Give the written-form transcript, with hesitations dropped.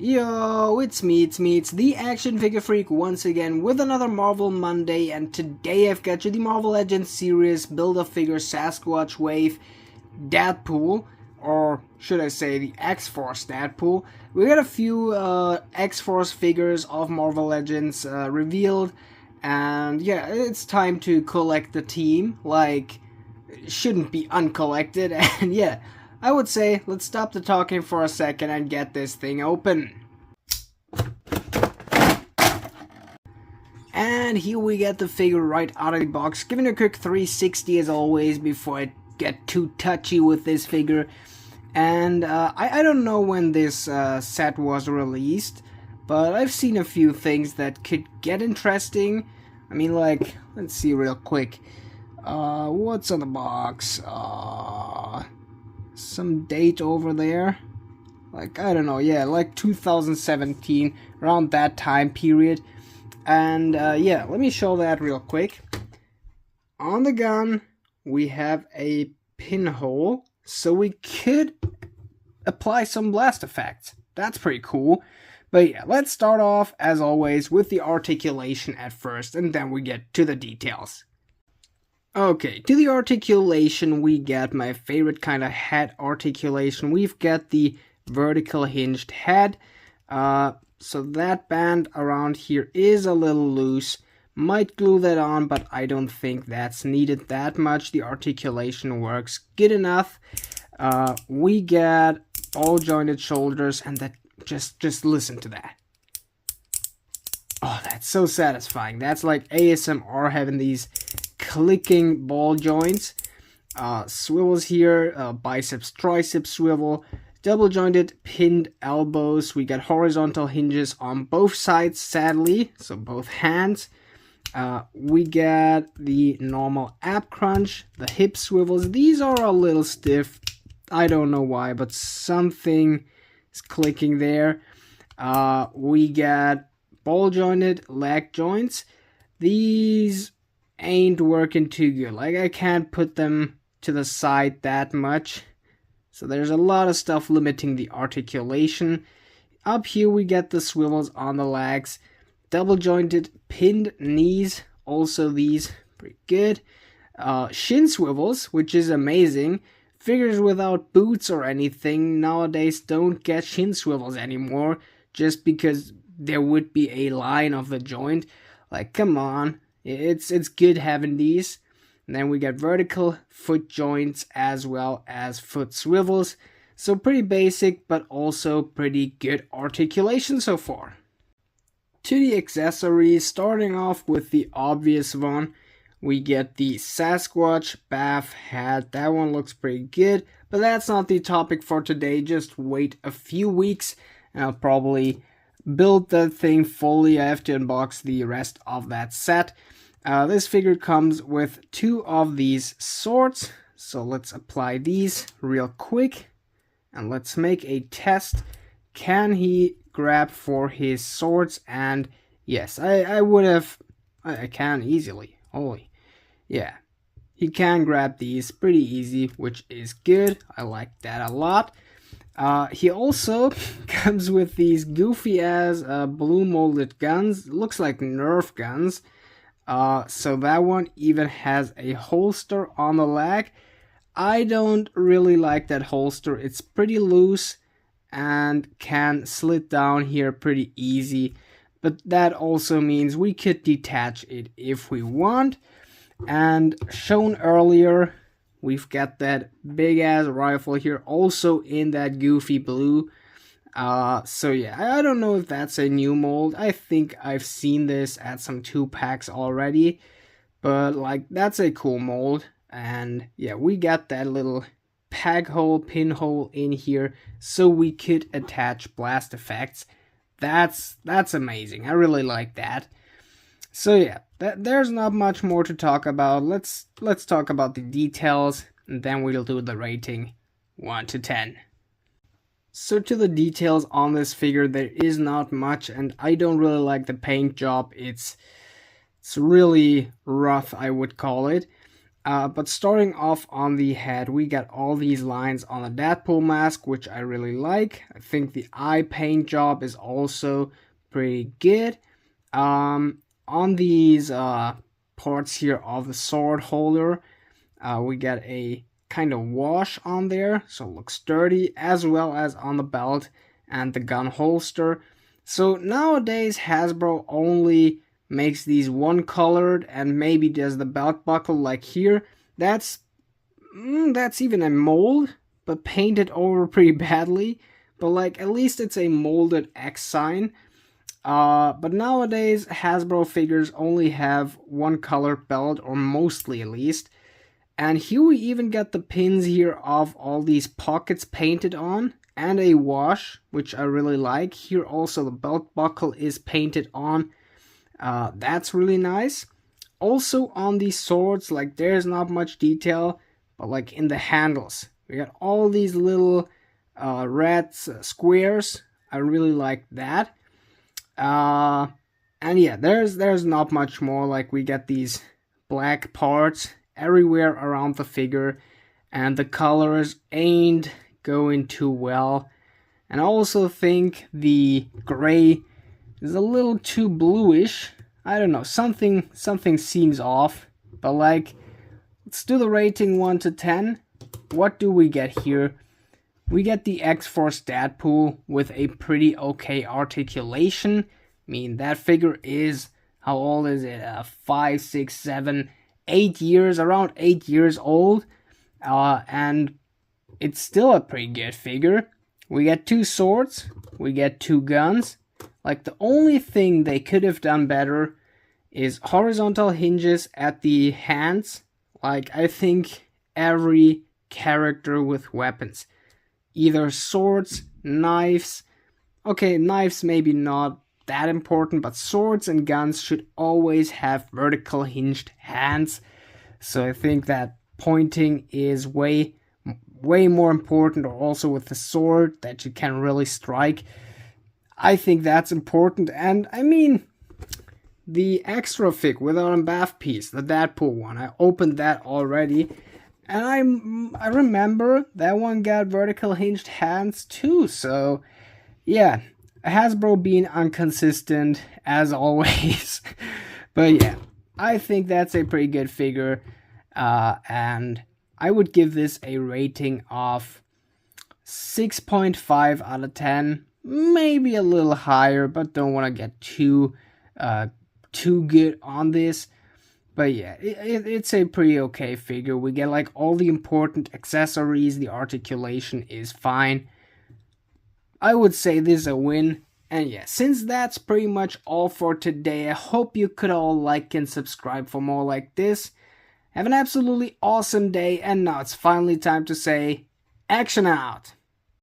Yo, it's me, it's the Action Figure Freak once again with another Marvel Monday, and today I've got you the Marvel Legends Series Build-A-Figure Sasquatch Wave Deadpool, or should I say the X-Force Deadpool. We got a few X-Force figures of Marvel Legends revealed, and yeah, it's time to collect the team, like, it shouldn't be uncollected, and yeah, I would say let's stop the talking for a second and get this thing open. And here we get the figure right out of the box, giving a quick 360 as always before I get too touchy with this figure. And I don't know when this set was released, but I've seen a few things that could get interesting. I mean, like, let's see real quick. What's on the box? Some date over there, like, I don't know, yeah, like 2017, around that time period. And yeah, let me show that real quick. On the gun we have a pinhole, so we could apply some blast effects. That's pretty cool. But yeah, let's start off as always with the articulation at first, and then we get to the details. Okay, to the articulation, we get my favorite kind of head articulation. We've got the vertical hinged head. So that band around here is a little loose. Might glue that on, but I don't think that's needed that much. The articulation works good enough. We get all jointed shoulders, and that just listen to that. Oh, that's so satisfying. That's like ASMR having these clicking ball joints. Swivels here, biceps triceps swivel, double jointed pinned elbows. We got horizontal hinges on both sides, sadly, so both hands. We got the normal ab crunch, the hip swivels. These are a little stiff, I don't know why, but something is clicking there. We got ball jointed leg joints. These ain't working too good. Like, I can't put them to the side that much, so there's a lot of stuff limiting the articulation. Up here we get the swivels on the legs, double jointed pinned knees, also these pretty good. Shin swivels, which is amazing. Figures without boots or anything nowadays don't get shin swivels anymore, just because there would be a line of the joint. Like, come on. It's good having these. And then we got vertical foot joints as well as foot swivels. So pretty basic, but also pretty good articulation so far. To the accessories, starting off with the obvious one, we get the Sasquatch bath hat. That one looks pretty good, but that's not the topic for today. Just wait a few weeks and I'll probably build that thing fully. I have to unbox the rest of that set. This figure comes with two of these swords, so let's apply these real quick and let's make a test. Can he grab for his swords? And yes, I can easily. Holy, yeah, he can grab these pretty easy, which is good. I like that a lot. He also comes with these goofy ass blue molded guns. Looks like Nerf guns. So that one even has a holster on the leg. I don't really like that holster. It's pretty loose and can slid down here pretty easy. But that also means we could detach it if we want. And shown earlier, we've got that big ass rifle here, also in that goofy blue. So yeah, I don't know if that's a new mold. I think I've seen this at some 2-packs already, but like, that's a cool mold. And yeah, we got that little peg hole, pinhole in here, so we could attach blast effects. That's amazing. I really like that. So yeah, there's not much more to talk about. Let's talk about the details, and then we'll do the rating 1 to 10. So to the details on this figure, there is not much, and I don't really like the paint job. It's really rough, I would call it. But starting off on the head, we got all these lines on the Deadpool mask, which I really like. I think the eye paint job is also pretty good. On these parts here of the sword holder, we got a kind of wash on there, so it looks sturdy, as well as on the belt and the gun holster. So nowadays Hasbro only makes these one colored and maybe does the belt buckle like here. That's even a mold, but painted over pretty badly. But like at least it's a molded X sign. But nowadays Hasbro figures only have one color belt, or mostly at least. And here we even get the pins here of all these pockets painted on, and a wash, which I really like. Here also the belt buckle is painted on. That's really nice. Also on these swords, like there's not much detail, but like in the handles, we got all these little red squares. I really like that. And yeah, there's not much more. Like we get these black parts everywhere around the figure, and the colors ain't going too well. And I also think the gray is a little too bluish. I don't know, something seems off. But like, let's do the rating 1 to 10. What do we get here? We get the X-Force Deadpool with a pretty okay articulation. I mean, that figure is, how old is it? 5, 6, 7, 8 years, around 8 years old. And it's still a pretty good figure. We get 2 swords, we get 2 guns. Like the only thing they could have done better is horizontal hinges at the hands. Like I think every character with weapons, either swords, knives. Okay, knives maybe not that important, but swords and guns should always have vertical hinged hands. So I think that pointing is way more important, or also with the sword that you can really strike. I think that's important. And I mean, the extra fig with our bath piece, the Deadpool one, I opened that already, and I remember that one got vertical hinged hands too. So yeah, Hasbro being inconsistent as always. But yeah, I think that's a pretty good figure, and I would give this a rating of 6.5 out of 10. Maybe a little higher, but don't want to get too good on this. But yeah, it's a pretty okay figure. We get like all the important accessories. The articulation is fine. I would say this is a win. And yeah, since that's pretty much all for today, I hope you could all like and subscribe for more like this. Have an absolutely awesome day, and now it's finally time to say, action out!